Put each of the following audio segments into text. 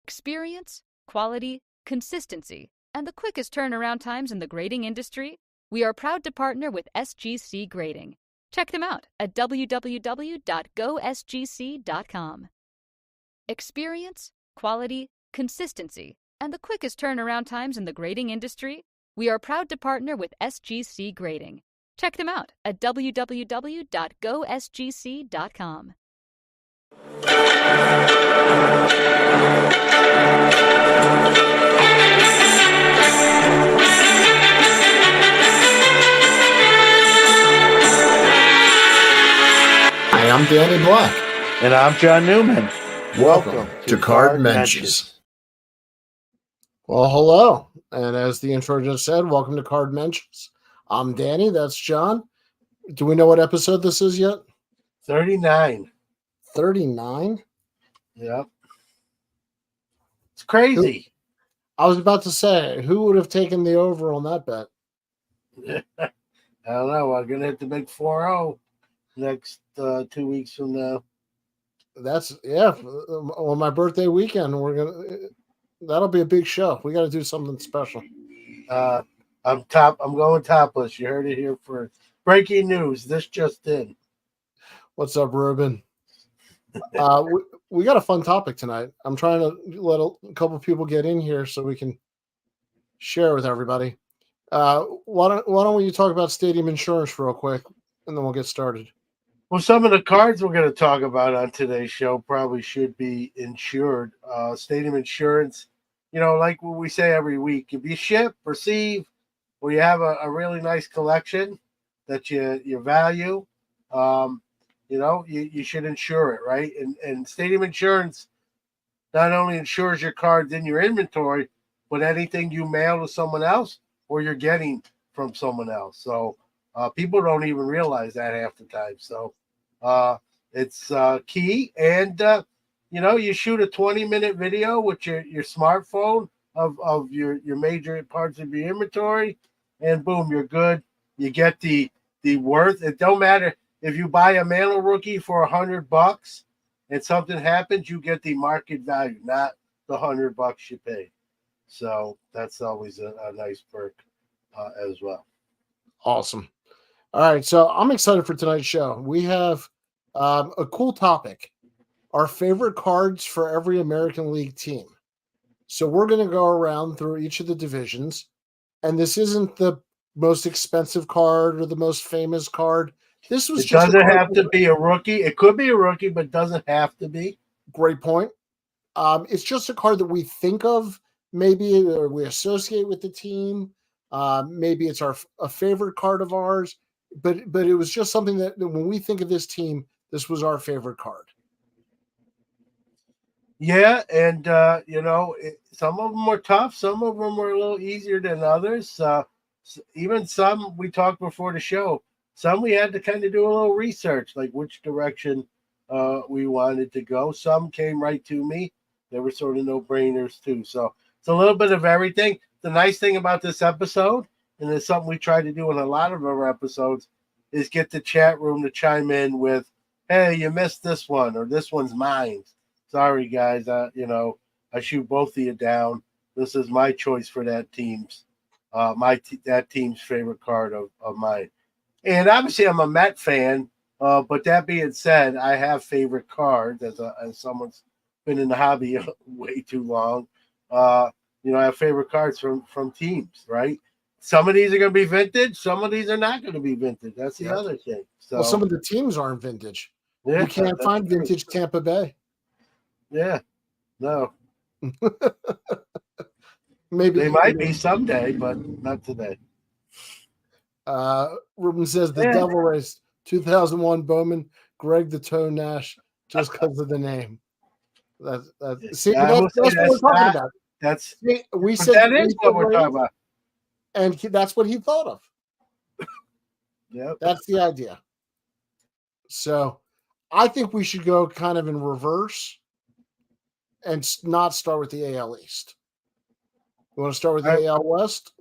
Experience, quality, consistency, and the quickest turnaround times in the grading industry? We are proud to partner with SGC Grading. Check them out at www.gosgc.com. Experience, quality, consistency, and the quickest turnaround times in the grading industry? We are proud to partner with SGC Grading. Check them out at www.gosgc.com. Hi, I'm Danny Black. And I'm John Newman. Welcome to Card Mensches. Well, hello. And as the intro just said, welcome to Card Mensches. I'm Danny. That's John. Do we know what episode this is yet? 39. 39? Yep. It's crazy. I was about to say, who would have taken the over on that bet? I don't know. I'm going to hit the big 4-0 next 2 weeks from now. On my birthday weekend, that'll be a big show. We got to do something special. I'm going topless. You heard it here first. Breaking news. This just in. What's up, Ruben? We got a fun topic tonight. I'm trying to let a couple people get in here so we can share with everybody. Why don't we talk about stadium insurance real quick, and then we'll get started. Well, some of the cards we're going to talk about on today's show probably should be insured. Stadium insurance, like what we say every week, if you ship, receive, or you have a really nice collection that you value, you should insure it, right? And stadium insurance not only insures your cards in your inventory, but anything you mail to someone else or you're getting from someone else. So people don't even realize that half the time. So it's key. And, you shoot a 20-minute video with your smartphone of your major parts of your inventory, and boom, you're good. You get the worth. It don't matter if you buy a Mantle rookie for $100 and something happens, you get the market value, not the $100 you paid. So that's always a nice perk as well. Awesome. All right, so I'm excited for tonight's show. We have a cool topic, our favorite cards for every American League team. So we're going to go around through each of the divisions, and this isn't the most expensive card or the most famous card. It doesn't have to be a rookie. It could be a rookie, but doesn't have to be. Great point. It's just a card that we think of, maybe, or we associate with the team. Maybe it's a favorite card of ours, but it was just something that when we think of this team, this was our favorite card. Yeah, and some of them were tough. Some of them were a little easier than others. Even some we talked before the show. Some we had to kind of do a little research, like which direction we wanted to go. Some came right to me. They were sort of no-brainers too. So it's a little bit of everything. The nice thing about this episode, and it's something we try to do in a lot of our episodes, is get the chat room to chime in with, hey, you missed this one, or this one's mine. Sorry, guys. I shoot both of you down. This is my choice for that team's that team's favorite card of mine. And obviously, I'm a Met fan. But that being said, I have favorite cards as someone's been in the hobby way too long. I have favorite cards from teams, right? Some of these are going to be vintage. Some of these are not going to be vintage. That's the other thing. So, well, some of the teams aren't vintage. Yeah, you can't find vintage Tampa Bay. Yeah, no. Maybe they might be someday, but not today. Ruben says the Devil Race 2001 Bowman, Greg the Toe Nash, just because of the name. That's what we're talking about. That is what we're talking about. And that's what he thought of. Yep. That's the idea. So I think we should go kind of in reverse and not start with the AL East. You want to start with the AL West?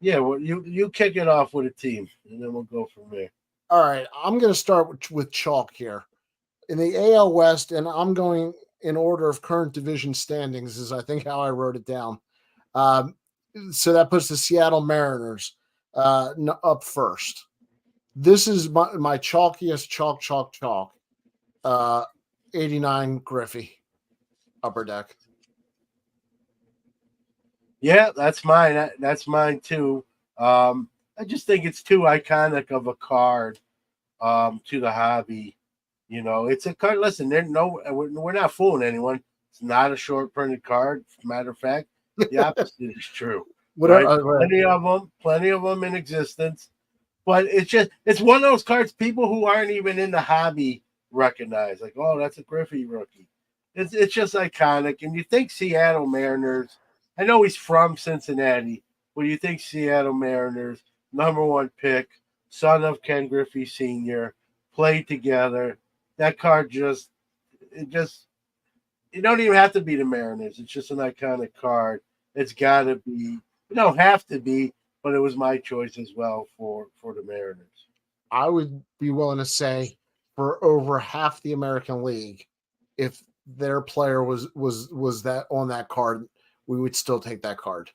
Yeah, well, you kick it off with a team, and then we'll go from there. All right, I'm going to start with chalk here. In the AL West, and I'm going in order of current division standings, is I think how I wrote it down. So that puts the Seattle Mariners up first. This is my chalkiest chalk. 89 Griffey Upper Deck. Yeah, that's mine. That's mine too. I just think it's too iconic of a card to the hobby. You know, it's a card. Listen, we're not fooling anyone. It's not a short printed card. Matter of fact, the opposite is true. Right? Plenty of them in existence. But it's one of those cards people who aren't even in the hobby recognize. Like, oh, that's a Griffey rookie. It's just iconic. And you think Seattle Mariners. I know he's from Cincinnati, but you think Seattle Mariners, #1 pick, son of Ken Griffey Sr., played together. That card you don't even have to be the Mariners. It's just an iconic card. It's got to be. You don't have to be, but it was my choice as well for the Mariners. I would be willing to say for over half the American League, if their player was that on that card, we would still take that card.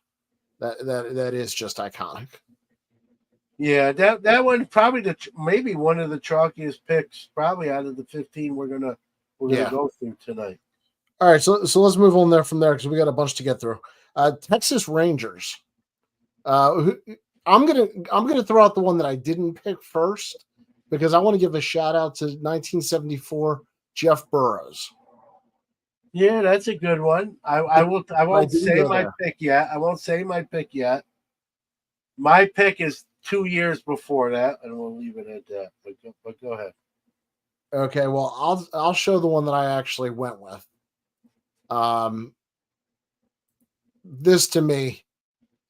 That is just iconic. Yeah, that one probably maybe one of the chalkiest picks probably out of the 15 we're gonna go through tonight. All right, so let's move on from there because we got a bunch to get through. Texas Rangers. I'm gonna throw out the one that I didn't pick first because I want to give a shout out to 1974 Jeff Burroughs. Yeah, that's a good one. I won't say my pick yet. I won't say my pick yet. My pick is 2 years before that, and we'll leave it at that. But go ahead. Okay, well, I'll show the one that I actually went with. This to me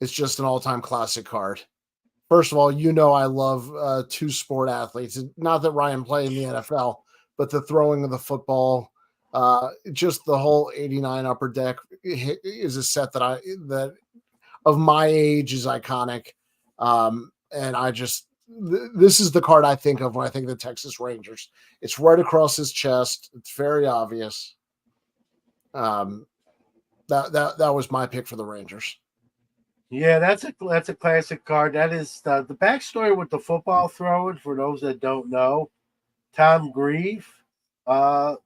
is just an all-time classic card. First of all, I love two sport athletes. Not that Ryan played in the NFL, but the throwing of the football, just the whole 89 Upper Deck is a set that of my age is iconic. And this is the card I think of when I think of the Texas Rangers. It's right across his chest. It's very obvious. That was my pick for the Rangers. Yeah, that's a classic card. That is the backstory with the football throwing. For those that don't know, Tom Grieve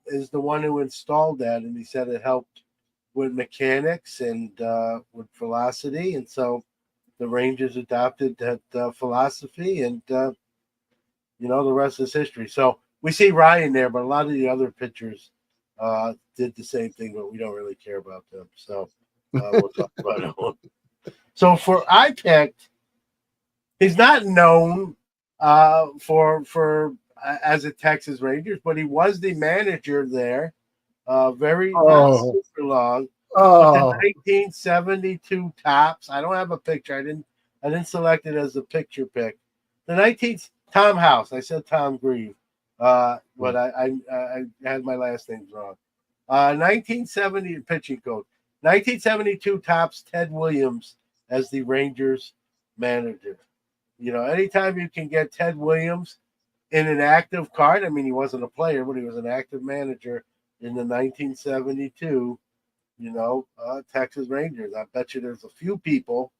is the one who installed that, and he said it helped with mechanics and with velocity, and so the Rangers adopted that philosophy, and the rest is history. So we see Ryan there, but a lot of the other pitchers did the same thing, but we don't really care about them. So we'll talk about it. So I picked, he's not known for as a Texas Rangers, but he was the manager there, not super long. The 1972 Tops. I don't have a picture. I didn't select it as a picture pick. The 19th Tom House. I said Tom Grieve, but I had my last names wrong. 1970 pitching coach. 1972 Tops. Ted Williams as the Rangers manager. Anytime you can get Ted Williams in an active card. I mean, he wasn't a player, but he was an active manager in the 1972. Texas Rangers. I bet you there's a few people.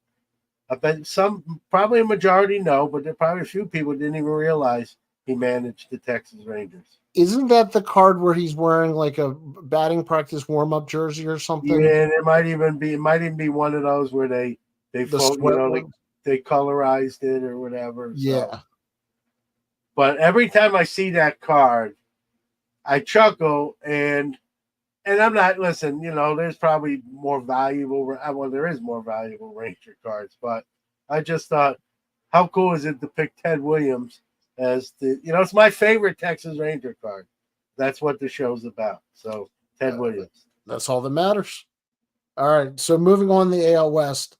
I bet some, probably a majority know, but there probably a few people didn't even realize he managed the Texas Rangers. Isn't that the card where he's wearing like a batting practice warm-up jersey or something? Yeah, and it might even be one of those where they colorized it or whatever. Yeah. So. But every time I see that card, I chuckle and I'm not, listen, there's probably more valuable, well, there is more valuable Ranger cards, but I just thought, how cool is it to pick Ted Williams as it's my favorite Texas Ranger card. That's what the show's about. So, Ted Williams. That's all that matters. All right, so moving on the AL West,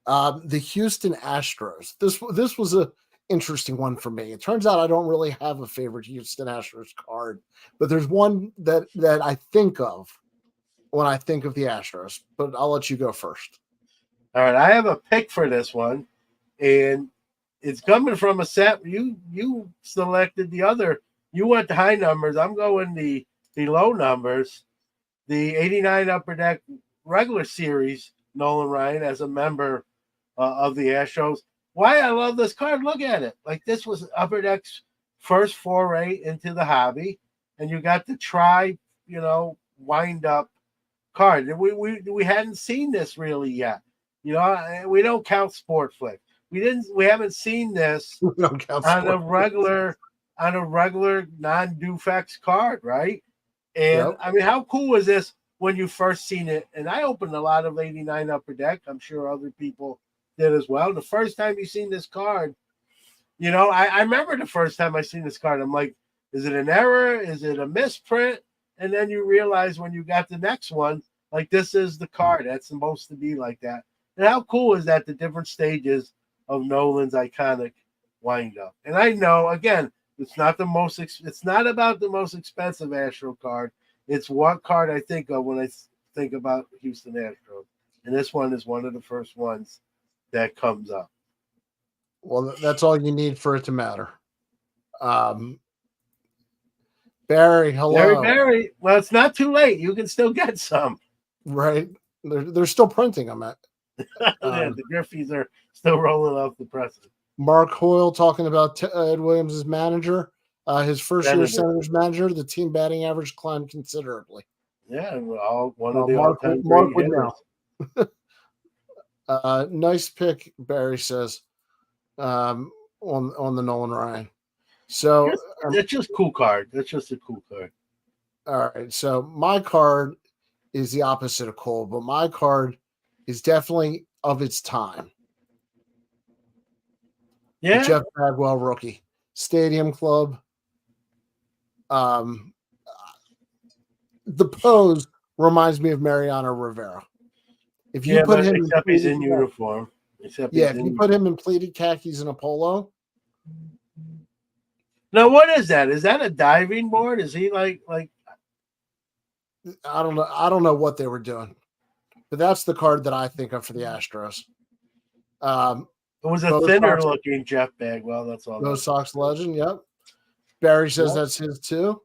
the Houston Astros. This was a interesting one for me. It turns out I don't really have a favorite Houston Astros card, but there's one that I think of when I think of the Astros, but I'll let you go first. All right, I have a pick for this one, and it's coming from a set. You selected the other. You went the high numbers. I'm going the low numbers. the 89 Upper Deck regular series, Nolan Ryan, as a member of the Astros. Why I love this card, look at it. Like, this was Upper Deck's first foray into the hobby, and you got the wind up card. We hadn't seen this really yet. We don't count Sport Flick. We haven't seen this We don't count on sport. a regular non-Dufex card, right? And Yep. I mean, how cool was this when you first seen it? And I opened a lot of 89 Upper Deck. I'm sure other people did as well. The first time you seen this card, I remember the first time I seen this card, I'm like, is it an error? Is it a misprint? And then you realize when you got the next one, like, this is the card that's supposed to be like that. And how cool is that? The different stages of Nolan's iconic wind up. And I know, again, it's not about the most expensive Astro card. It's what card I think of when I think about Houston Astros. And this one is one of the first ones that comes up. Well, that's all you need for it to matter. Barry, hello. Barry. Well, it's not too late. You can still get some. Right. They're still printing them. The Griffies are still rolling off the presses. Mark Hoyle talking about Ed Williams' manager. His first year Senators manager, the team batting average climbed considerably. Yeah, one of the Mark all-time would hitters. know. Nice pick, Barry says, on the Nolan Ryan. So that's just cool card. That's just a cool card. All right. So my card is the opposite of cool, but my card is definitely of its time. Yeah. The Jeff Bagwell rookie. Stadium Club. The pose reminds me of Mariano Rivera. If you put him except he's in uniform. If you put him in pleated khakis and a polo. Now, what is that? Is that a diving board? Is he like? I don't know. I don't know what they were doing, but that's the card that I think of for the Astros. It was a thinner looking Jeff Bagwell. That's all. Those Sox legend. Yep. Barry says that's his too.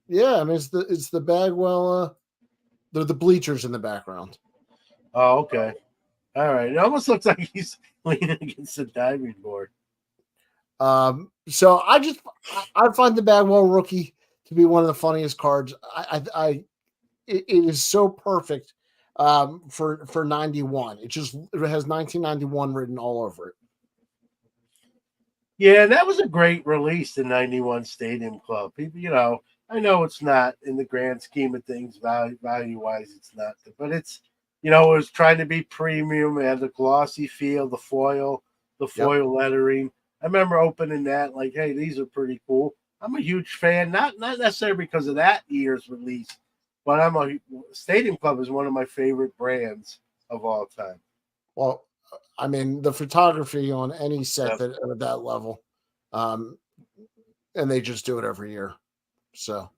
Yeah, I mean it's the Bagwell. They're the bleachers in the background. Oh, okay. All right. It almost looks like he's leaning against the diving board. So I find the Bagwell rookie to be one of the funniest cards. It is so perfect for 91. It has 1991 written all over it. Yeah, that was a great release, the 91 Stadium Club. People, I know it's not in the grand scheme of things, value-wise, it's not. But it's, it was trying to be premium. It had the glossy feel, the foil lettering. I remember opening that like, hey, these are pretty cool. I'm a huge fan, not necessarily because of that year's release, but Stadium Club is one of my favorite brands of all time. Well, I mean, the photography on any set at that level, and they just do it every year. So,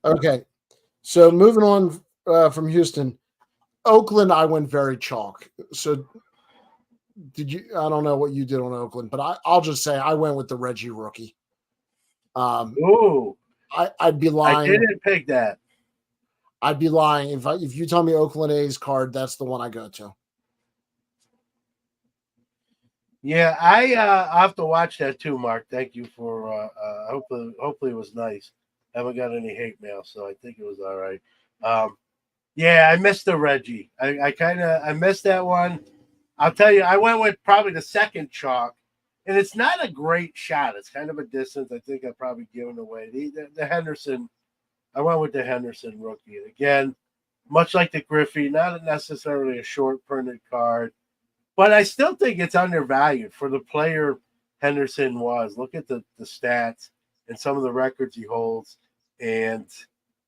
okay. So moving on from Houston, Oakland, I went very chalk. So did you? I don't know what you did on Oakland, but I'll just say I went with the Reggie rookie. I'd be lying. I didn't pick that. I'd be lying if you tell me Oakland A's card, that's the one I go to. Yeah, I'll have to watch that too, Mark. Thank you for hopefully it was nice. I haven't got any hate mail, so I think it was all right. Yeah, I missed the Reggie. I missed that one. I'll tell you, I went with probably the second chalk, and it's not a great shot. It's kind of a distance. I think I've probably given away the Henderson. I went with the Henderson rookie. And again, much like the Griffey, not necessarily a short printed card. But I still think it's undervalued for the player Henderson was. Look at the stats and some of the records he holds. And,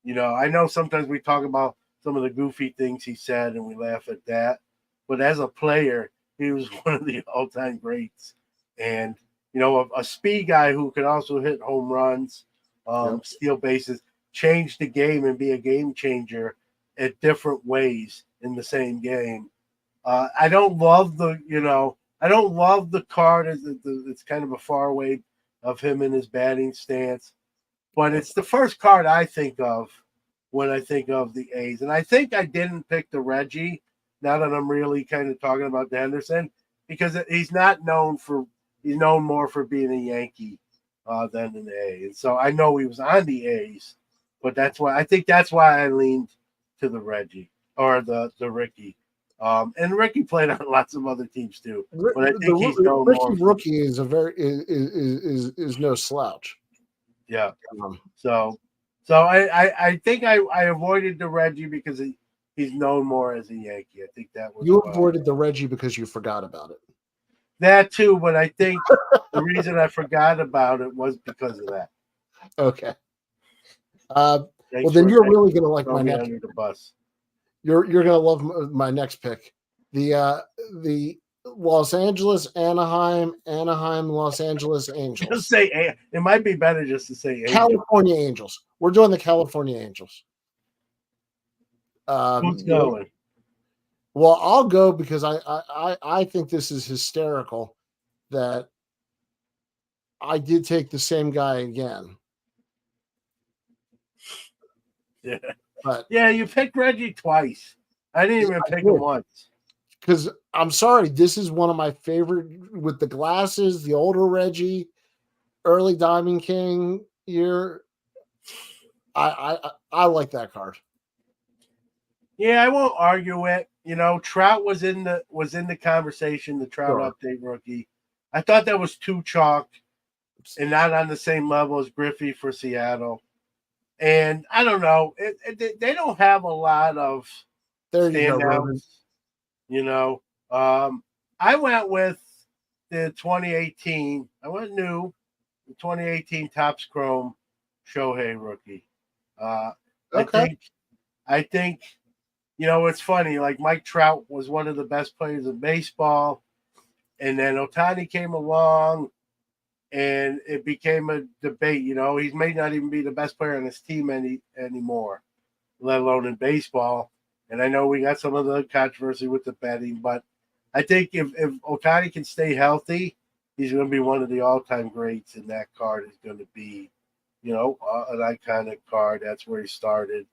I know sometimes we talk about some of the goofy things he said and we laugh at that. But as a player, he was one of the all-time greats. And, a speed guy who could also hit home runs, steal bases, change the game and be a game changer at different ways in the same game. I don't love the card. It's kind of a far away of him in his batting stance, but it's the first card I think of when I think of the A's. And I think I didn't pick the Reggie, now that I'm really kind of talking about the Henderson, because he's not known for, he's known more for being a Yankee than an A. And so I know he was on the A's, but I think that's why I leaned to the Reggie or the Ricky. And Ricky played on lots of other teams too, but I think he's known Ricky more. Rookie is a very is no slouch. Yeah. So I think I avoided the Reggie because he's known more as a Yankee. I think that was You avoided the Reggie because you forgot about it. that too, but I think the reason I forgot about it was because of that. Okay. Thanks well, then for you're really gonna like my throwing me next. under the bus. You're gonna love my next pick. The Los Angeles, Anaheim, Los Angeles Just Angels. say it might be better just to say Angels. California Angels. We're doing the California Angels. Who's going? Well, I'll go because I think this is hysterical that I did take the same guy again. Yeah. But yeah, you picked Reggie twice. I didn't even pick him once. Because I'm sorry, this is one of my favorite with the glasses, the older Reggie, early Diamond King year. I like that card. Yeah, I won't argue it. You know, Trout was in the conversation, the Trout update rookie. I thought that was too chalk and not on the same level as Griffey for Seattle. And I don't know, they don't have a lot of standouts. You know, I went with the 2018. I went new, the 2018 Topps Chrome Shohei rookie. Okay. I think, you know, it's funny. Like Mike Trout was one of the best players in baseball, and then Ohtani came along, and it became a debate. You know, he may not even be the best player on his team anymore, let alone in baseball. And I know we got some of the controversy with the betting, but I think if Ohtani can stay healthy, he's going to be one of the all-time greats, and that card is going to be, you know, an iconic card. That's where he started.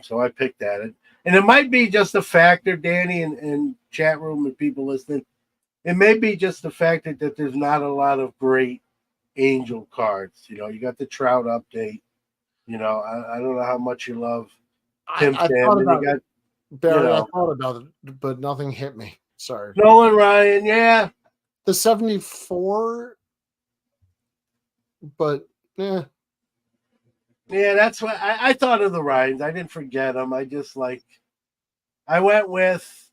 So I picked that. And it might be just a factor, Danny, and chat room and people listening. It may be just the fact that there's not a lot of great Angel cards. You know, you got the Trout update. You know, I don't know how much you love Tim I Sam. thought And about you got, it, Barry. you know, I thought about it, but nothing hit me. Sorry. Nolan Ryan, yeah. The 74, but yeah. Yeah, that's what I thought of the Ryans. I didn't forget them. I just I went with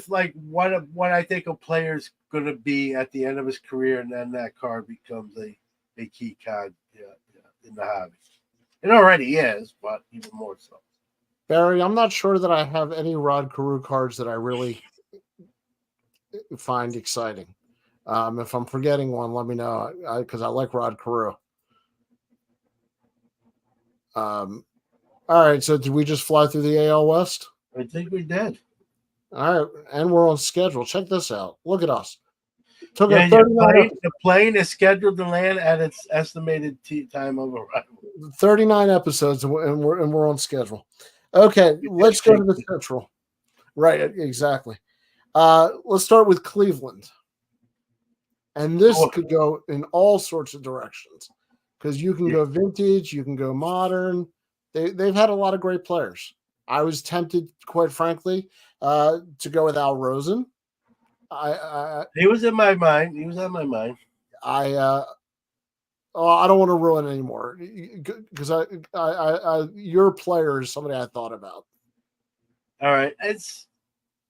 like what I think a player's going to be at the end of his career, and then that card becomes a key card in the hobby. It already is, but even more so. Barry, I'm not sure that I have any Rod Carew cards that I really find exciting. If I'm forgetting one, let me know because I like Rod Carew. All right, so did we just fly through the AL West? I think we did. All right, and we're on schedule. Check this out. Look at us. The plane is scheduled to land at its estimated time of arrival. 39 episodes, and we're on schedule. Okay, let's go to the Central. Right, exactly. Let's start with Cleveland. And this could go in all sorts of directions because you can go vintage, you can go modern. They've had a lot of great players. I was tempted, quite frankly, to go with Al Rosen. He was in my mind. He was on my mind. I don't want to ruin it anymore because your player is somebody I thought about. All right,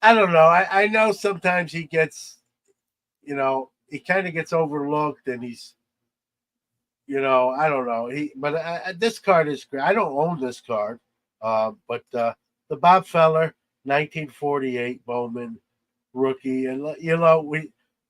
I don't know. I know sometimes he gets, you know, he kind of gets overlooked, and he's, you know, I don't know. But this card is great. I don't own this card, but the Bob Feller 1948 Bowman rookie, and you know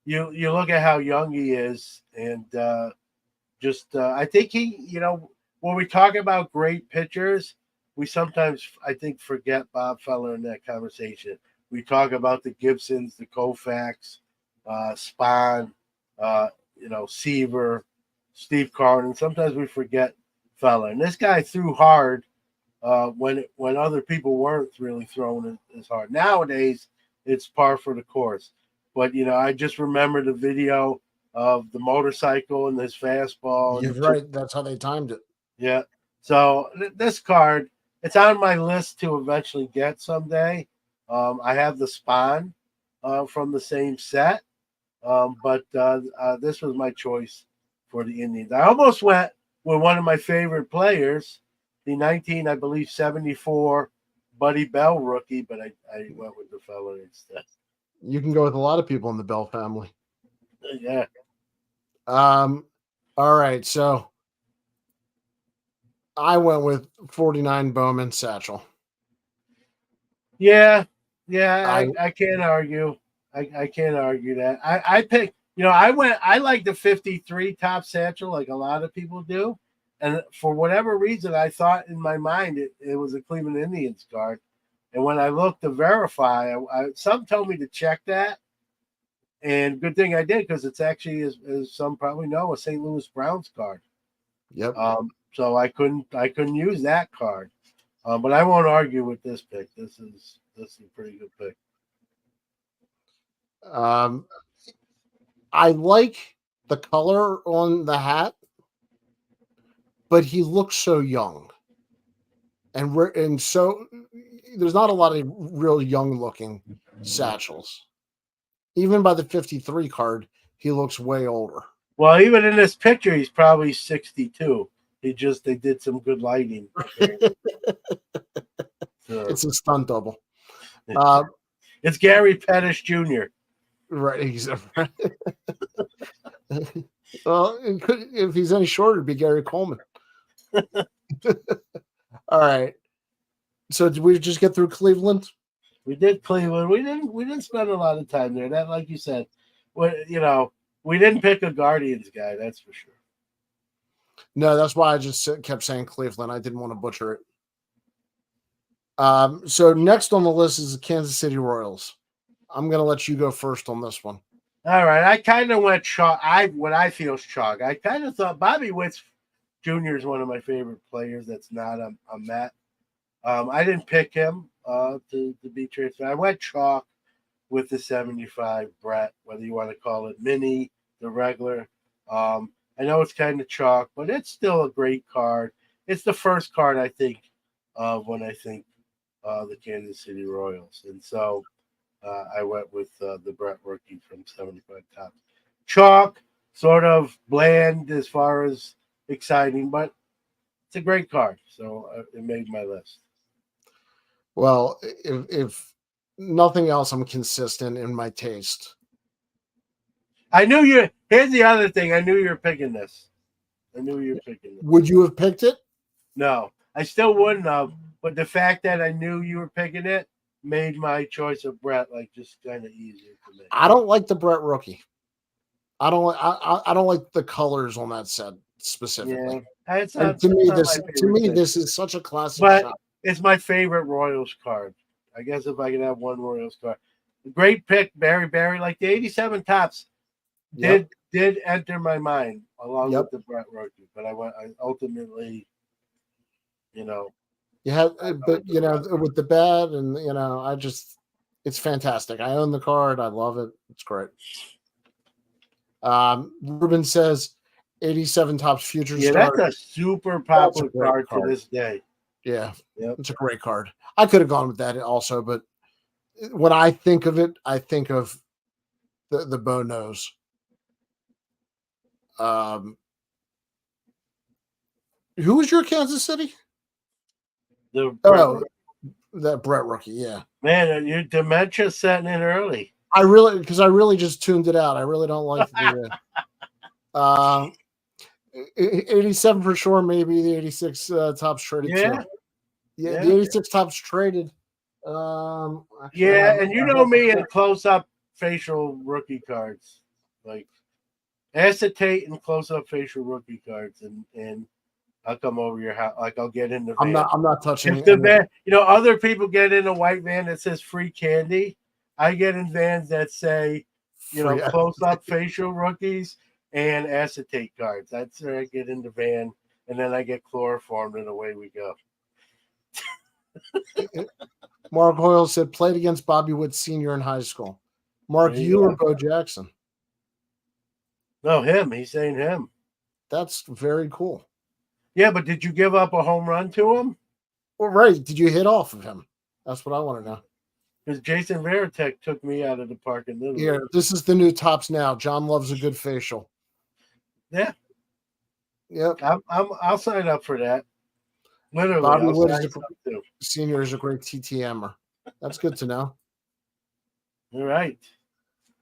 you look at how young he is, and I think he, you know, when we talk about great pitchers, we sometimes I think forget Bob Feller in that conversation. We talk about the Gibsons, the Koufax, Spahn, you know, Seaver, Steve Carden. Sometimes we forget fella, and this guy threw hard when other people weren't really throwing as hard. Nowadays, it's par for the course. But I just remember the video of the motorcycle and his fastball. You're And right. That's how they timed it. yeah. So this card, it's on my list to eventually get someday. I have the Spawn from the same set, but this was my choice for the Indians. I almost went with one of my favorite players, the 1974 Buddy Bell rookie, but I went with the fella instead. You can go with a lot of people in the Bell family. Yeah. All right, so I went with 49 Bowman Satchel. Yeah, I can't argue. I can't argue that. I picked, I like the 53 top satchel like a lot of people do. And for whatever reason, I thought in my mind it was a Cleveland Indians card. And when I looked to verify, some told me to check that. And good thing I did, because it's actually, as some probably know, a St. Louis Browns card. Yep. So I couldn't use that card. But I won't argue with this pick. This is a pretty good pick. I like the color on the hat, but he looks so young. And so there's not a lot of real young looking satchels. Even by the 53 card, he looks way older. Well, even in this picture, he's probably 62. They did some good lighting. It's a stunt double. It's Gary Pettis Jr. Right. He's well, if he's any shorter, it'd be Gary Coleman. All right. So did we just get through Cleveland? We did Cleveland. We didn't spend a lot of time there. That, like you said, we didn't pick a Guardians guy. That's for sure. No, that's why I just kept saying Cleveland. I didn't want to butcher it. So next on the list is the Kansas City Royals. I'm going to let you go first on this one. All right. I kind of went chalk. What I feel is chalk. I kind of thought Bobby Witt Jr. is one of my favorite players. That's not a Met. I didn't pick him to be transferred. I went chalk with the 75 Brett, whether you want to call it mini, the regular. I know it's kind of chalk, but it's still a great card. It's the first card I think of when I think the Kansas City Royals. And so I went with the Brett rookie from 75 Topps. Chalk, sort of bland as far as exciting, but it's a great card. So it made my list. Well, if nothing else, I'm consistent in my taste. I knew you. Here's the other thing. I knew you were picking this. Would you have picked it? No, I still wouldn't have. But the fact that I knew you were picking it made my choice of Brett just kind of easier for me. I don't like the Brett rookie. I don't like the colors on that set specifically. Yeah, to me, this is such a classic shot. It's my favorite Royals card. I guess if I could have one Royals card. Great pick, Barry. Like the 87 Topps did enter my mind along with the Brett rookie, but I ultimately, You have, but with the bat and it's fantastic. I own the card. I love it. It's great. Ruben says 87 Topps Future Star. Yeah, that's a super popular card to this day. Yeah, it's a great card. I could have gone with that also, but when I think of it, I think of the bow nose. Who was your Kansas City? That Brett rookie, yeah. Man, your dementia setting in early. I really just tuned it out. I really don't like the 87 for sure, maybe the 86 Topps traded too. Yeah, the 86 Topps traded. Actually, and you know me in close-up facial rookie cards, like acetate and close-up facial rookie cards, and I'll come over your house. Like I'll get in the van. I'm not touching the van. Other people get in a white van that says free candy. I get in vans that say, close-up facial rookies and acetate cards. That's where I get in the van. and then I get chloroformed, and away we go. Mark Hoyle said played against Bobby Wood Sr. in high school. Mark, There you you go. or Bo Jackson? No, him. He's saying him. That's very cool. Yeah, but did you give up a home run to him? Well, right. Did you hit off of him? That's what I want to know. Because Jason Veritek took me out of the park in Little Here, League. this is the new tops now. John loves a good facial. Yeah. Yep. I'll sign up for that. Literally, Bobby I'll Wood sign is up too. Senior is a great TTMer. That's good to know. All right.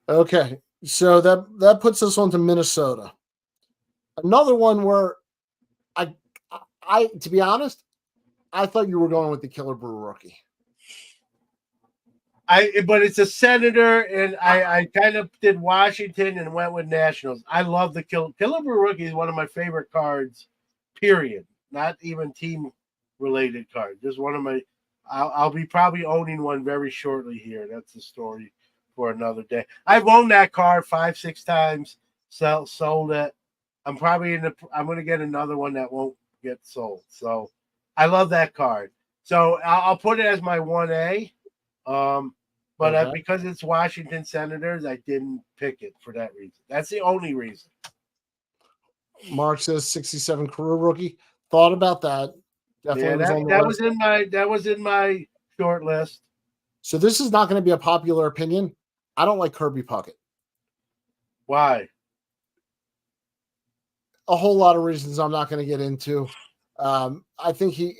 Okay, so that puts us on to Minnesota. Another one where I to be honest, I thought you were going with the Killer Brew rookie. But it's a Senator, and I kind of did Washington and went with Nationals. I love the Killer Brew rookie is one of my favorite cards. Period. Not even team related card. Just one of my. I'll be probably owning one very shortly here. That's the story for another day. I've owned that card 5-6 times. Sold it. I'm probably I'm going to get another one that won't get sold. So I love that card. So I'll put it as my 1A. But Okay. because it's Washington Senators, I didn't pick it for that reason. That's the only reason. Mark says 67 career rookie. Thought about that. Definitely that was in my short list. So this is not going to be a popular opinion. I don't like Kirby Puckett. Why? A whole lot of reasons I'm not going to get into. I think he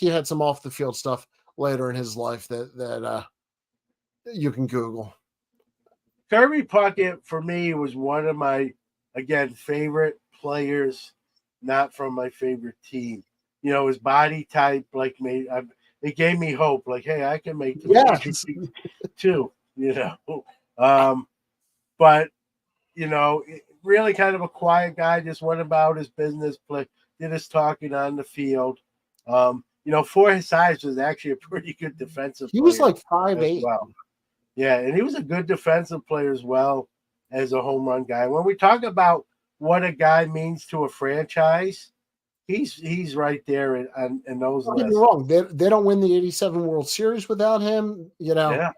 had some off the field stuff later in his life that you can Google. Kirby Puckett for me was one of my favorite players, not from my favorite team. You know, his body type it gave me hope. Like, hey, I can make the major league too. You know, but you know, really kind of a quiet guy. Just went about his business, did his talking on the field. You know, for his size, was actually a pretty good defensive player. He was like 5'8". Well. Yeah, and he was a good defensive player as well as a home run guy. When we talk about what a guy means to a franchise, he's right there in those lists. Don't get me wrong. They don't win the 87 World Series without him. You know, yeah.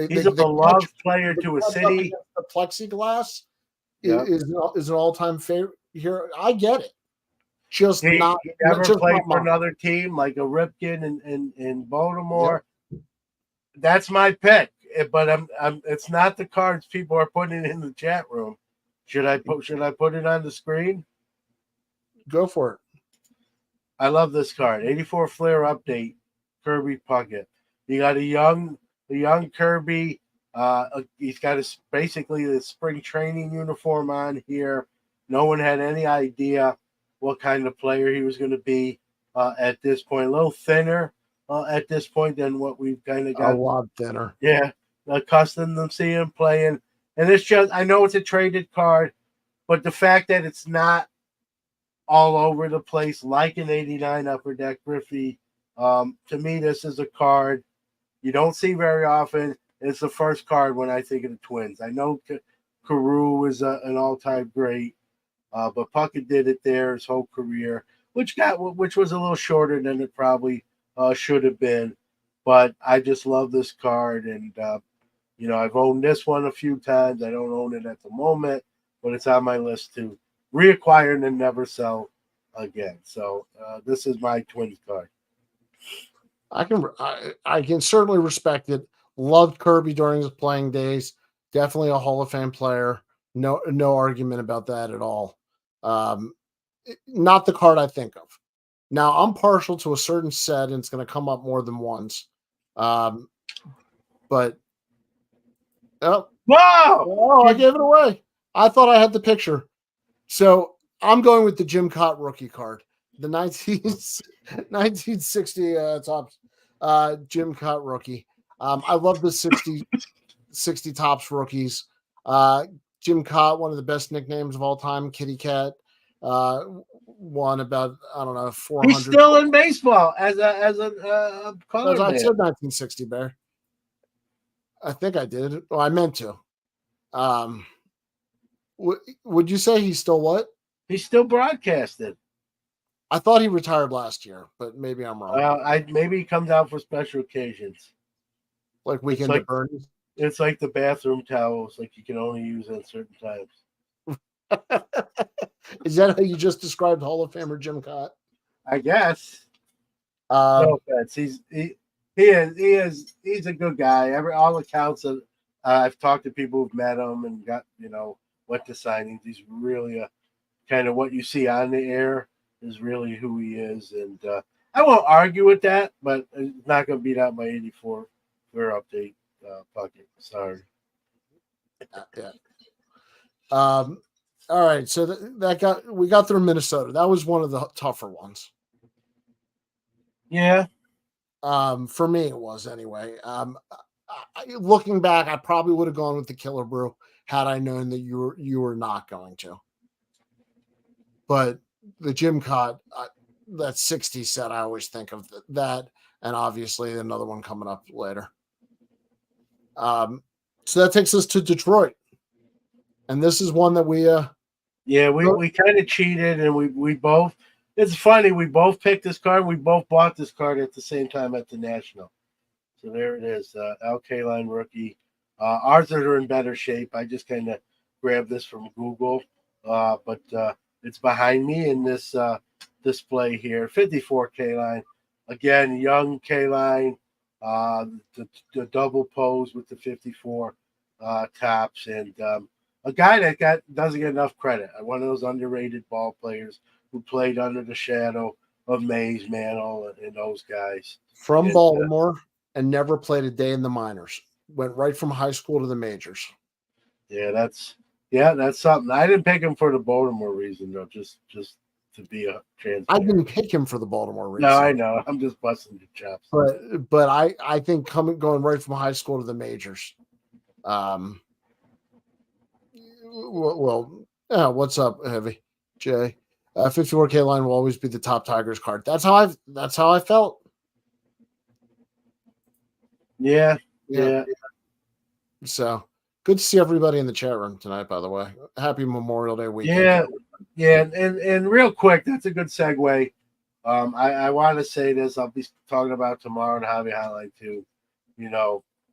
He's a beloved player to a city. The plexiglass is an all-time favorite here. I get it. He never played for another team like a Ripken in Baltimore. Yep. That's my pick, but it's not the cards people are putting in the chat room. Should I put it on the screen? Go for it. I love this card. 84 Flair update, Kirby Puckett. You got a young Kirby. He's got basically the spring training uniform on here. No one had any idea what kind of player he was going to be at this point. A little thinner at this point than what we've kind of got. A lot thinner. Yeah, accustomed to seeing him playing. And it's just, I know it's a traded card, but the fact that it's not all over the place like an 89 Upper Deck Griffey, to me, this is a card you don't see very often. It's the first card when I think of the Twins. I know Carew is an all-time great, but Puckett did it there his whole career, which was a little shorter than it probably should have been. But I just love this card, and you know, I've owned this one a few times. I don't own it at the moment, but it's on my list to reacquire and then never sell again. So this is my Twins card. I can certainly respect it. Loved Kirby during his playing days. Definitely a Hall of Fame player. No argument about that at all. Not the card I think of. Now, I'm partial to a certain set, and it's going to come up more than once. But wow! Oh, I gave it away. I thought I had the picture. So I'm going with the Jim Cott rookie card, the 1960 Topps Jim Cott rookie. I love the 60 Topps rookies. Jim Cott, one of the best nicknames of all time, Kitty Cat. Won about 400. He's still in baseball as a color man. I said 1960, Bear. I think I did. Oh, I meant to. Would you say he's still what? He's still broadcasted. I thought he retired last year, but maybe I'm wrong. Maybe he comes out for special occasions. Like Weekend at Bernie's. It's like the bathroom towels, like you can only use at certain times. Is that how you just described Hall of Famer Jim Cott? I guess. No offense. He's a good guy. All accounts of I've talked to people who've met him and got went to signings. He's really a kind of what you see on the air is really who he is, and I won't argue with that, but it's not going to beat out my '84 fair update bucket. Sorry. Yeah. All right, so we got through Minnesota. That was one of the tougher ones. Yeah. For me, it was anyway. Looking back, I probably would have gone with the Killer Brew had I known that you were not going to. But the Jim Cott, that 60 set, I always think of that, and obviously another one coming up later. So that takes us to Detroit, and this is one that we we kind of cheated, and we both. It's funny, we both picked this card. We both bought this card at the same time at the National. So there it is, Al Kaline rookie. Ours are in better shape. I just kind of grabbed this from Google, but it's behind me in this display here. 54 Kaline. Again, young Kaline, the double pose with the 54 tops, and a guy that doesn't get enough credit. One of those underrated ball players who played under the shadow of Mays, Mantle, and those guys. From Baltimore and never played a day in the minors. Went right from high school to the majors. Yeah, that's something. I didn't pick him for the Baltimore reason, though, just to be a transparent. I didn't pick him for the Baltimore reason. No, I know. I'm just busting your chops. But I think going right from high school to the majors. What's up, Heavy Jay? 54K line will always be the top Tigers card. That's how I felt. Yeah. So good to see everybody in the chat room tonight, by the way. Happy Memorial Day weekend. Yeah. And real quick, that's a good segue. I want to say this. I'll be talking about tomorrow in Hobby Highlight too.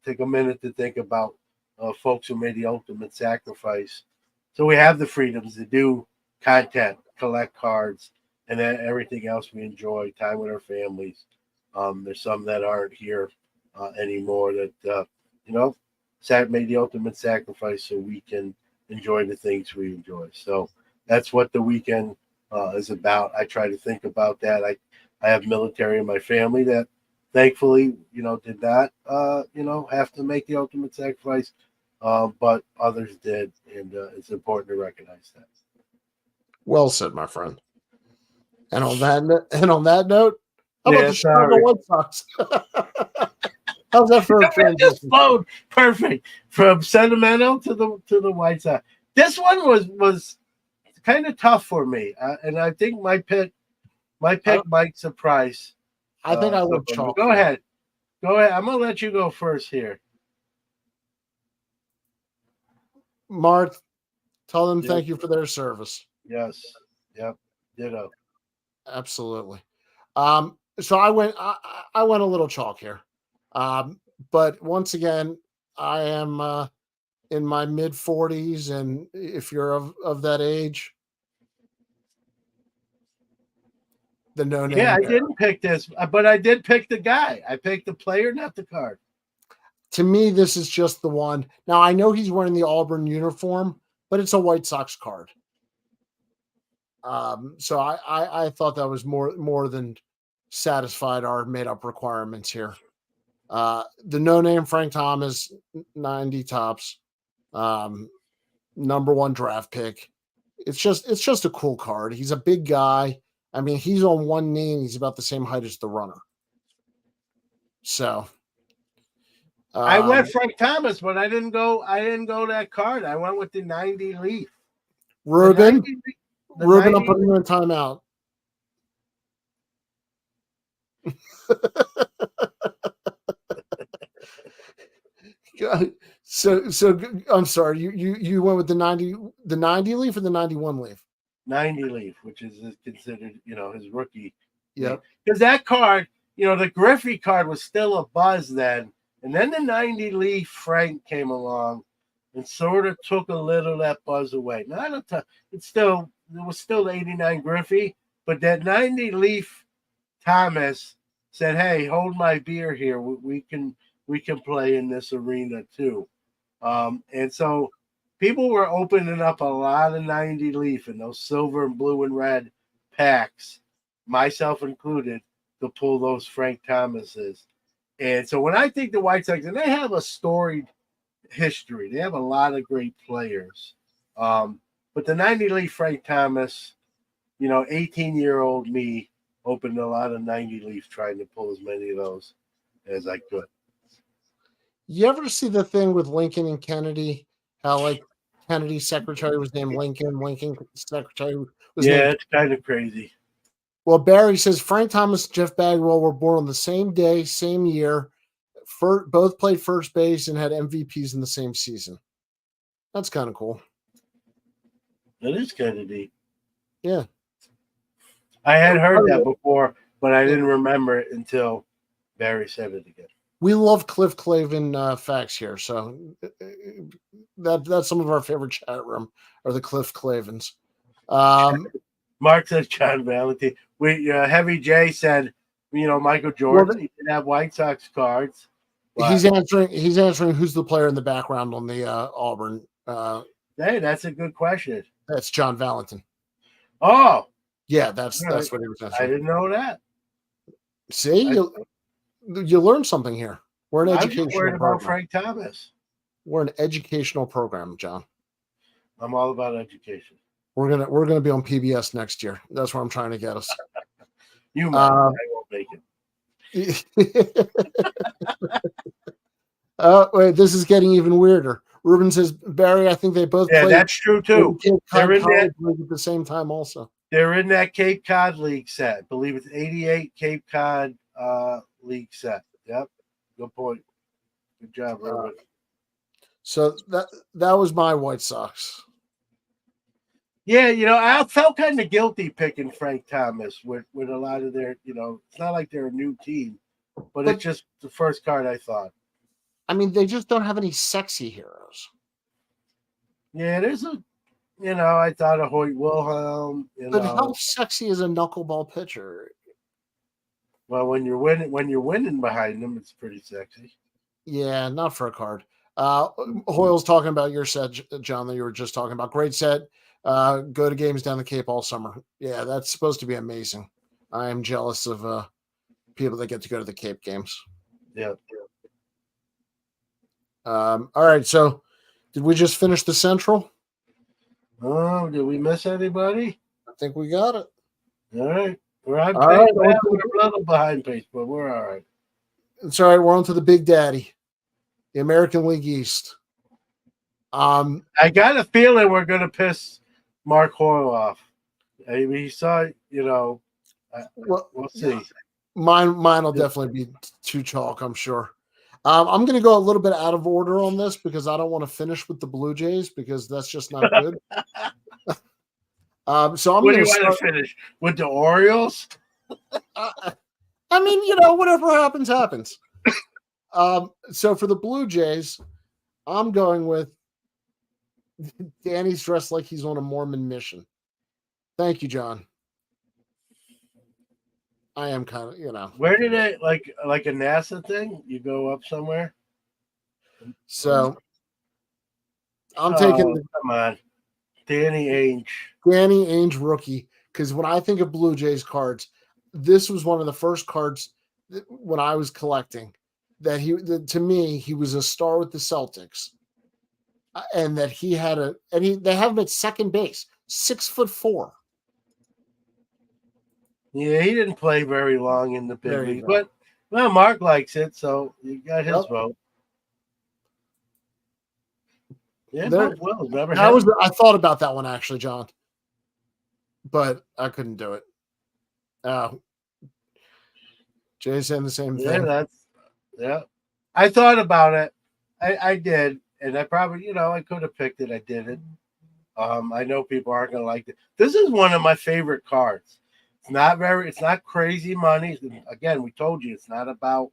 Take a minute to think about folks who made the ultimate sacrifice. So we have the freedoms to do content, collect cards, and then everything else we enjoy, time with our families. There's some that aren't here anymore that, made the ultimate sacrifice so we can enjoy the things we enjoy. So that's what the weekend is about. I try to think about that. I have military in my family that thankfully, did not, have to make the ultimate sacrifice, but others did. And it's important to recognize that. Well said, my friend. And on that note, how about the Chicago White Sox? How's that for a transition? Perfect from sentimental to the White Sox. This one was kind of tough for me, and I think my pick might surprise. I think I would chalk. Go ahead. I'm gonna let you go first here. Mark, tell them thank you for their service. Yes. Yep. Ditto. Absolutely. So I went a little chalk here. But once again, I am in my mid 40s, and if you're of that age, the no name. Yeah, I didn't pick this, but I did pick the guy. I picked the player, not the card. To me, this is just the one. Now I know he's wearing the Auburn uniform, but it's a White Sox card. So I thought that was more than satisfied our made up requirements here. The no name Frank Thomas, 90 tops, number 1 draft pick. It's just a cool card. He's a big guy. I mean, he's on one knee and he's about the same height as the runner. So I went Frank Thomas, but I didn't go that card. I went with the 90 Leaf. Ruben, I'm putting you in timeout. So I'm sorry. You went with the 90 leaf or the 91 leaf? 90 Leaf, which is considered, his rookie. Yep. Because that card, the Griffey card was still a buzz then. And then the 90 Leaf Frank came along and sort of took a little of that buzz away. Not a ton. It was still 89 Griffey, but that 90 Leaf Thomas said, "Hey, hold my beer here. We can play in this arena too." And so people were opening up a lot of 90 Leaf in those silver and blue and red packs, myself included, to pull those Frank Thomases. And so when I think the White Sox, and they have a storied history, they have a lot of great players. But the 90 Leaf Frank Thomas, 18-year-old me opened a lot of 90 Leaf trying to pull as many of those as I could. You ever see the thing with Lincoln and Kennedy? How like Kennedy's secretary was named Lincoln, Lincoln's secretary was named. It's kind of crazy. Well, Barry says Frank Thomas and Jeff Bagwell were born on the same day, same year. Both played first base and had MVPs in the same season. That's kind of cool. That is kind of neat. Yeah. I had heard that before, but I didn't remember it until Barry said it again. We love Cliff Clavin facts here, so that's some of our favorite chat room are the Cliff Clavins. Mark says John Valentine. Heavy J said, Michael Jordan. He didn't have White Sox cards. He's answering who's the player in the background on the Auburn. Hey, that's a good question. That's John Valentine. Oh, yeah, that's what he was answering. I didn't know that. See, you learned something here. We're an educational I'm worried program. about Frank Thomas. We're an educational program, John. I'm all about education. We're gonna be on PBS next year. That's where I'm trying to get us. You might. I won't make it. Wait, this is getting even weirder. Ruben says, Barry, I think they both played. Yeah, that's true too. They're in that at the same time also. They're in that Cape Cod League set. I believe it's 88 Cape Cod League set. Yep. Good point. Good job, Ruben. So that was my White Sox. Yeah, I felt kind of guilty picking Frank Thomas with a lot of their, it's not like they're a new team, but it's just the first card I thought. I mean, they just don't have any sexy heroes. Yeah, there's I thought of Hoyt Wilhelm. But how sexy is a knuckleball pitcher? Well, when you're winning behind them, it's pretty sexy. Yeah, not for a card. Hoyle's talking about your set, John, that you were just talking about. Great set. Go to games down the Cape all summer. Yeah, that's supposed to be amazing. I am jealous of people that get to go to the Cape games. Yeah. All right. So, did we just finish the Central? Oh, did we miss anybody? I think we got it. All right. We're a little behind pace, but we're all right. It's all right. We're on to the Big Daddy, the American League East. I got a feeling we're going to piss Mark Hoyle off. I mean, he saw, we'll see. Mine will definitely be too chalk, I'm sure. I'm going to go a little bit out of order on this because I don't want to finish with the Blue Jays because that's just not good. So I'm going to finish with the Orioles. I mean, whatever happens, happens. So for the Blue Jays, I'm going with Danny's dressed like he's on a Mormon mission. Thank you, John. I am kind of, Where did it like a NASA thing? You go up somewhere. So I'm taking. Come on, Danny Ainge. Danny Ainge rookie. Because when I think of Blue Jays cards, this was one of the first cards when I was collecting that to me he was a star with the Celtics, and that he had they have him at second base, 6'4". Yeah, he didn't play very long in the big league, but Mark likes it, so you got his vote. Yeah, I thought about that one actually, John, but I couldn't do it. Jay's saying the same thing. I thought about it. I did, and I probably, I could have picked it. I didn't. I know people aren't going to like it. This is one of my favorite cards. It's not crazy money. Again, we told you it's not about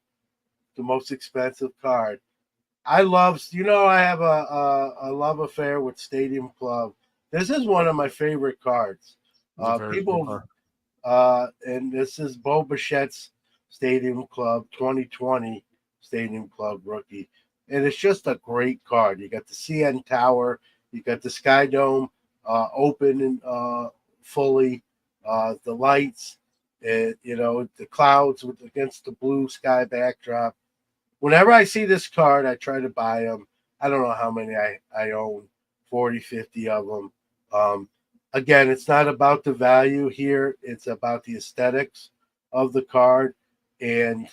the most expensive card. I have a love affair with Stadium Club. This is one of my favorite cards. It's a very good People, card. and this is Bo Bichette's Stadium Club 2020 Stadium Club rookie, and it's just a great card. You got the CN Tower, you got the Sky Dome open and fully, the lights, the clouds against the blue sky backdrop. Whenever I see this card, I try to buy them. I don't know how many I own, 40, 50 of them. Again, it's not about the value here. It's about the aesthetics of the card. And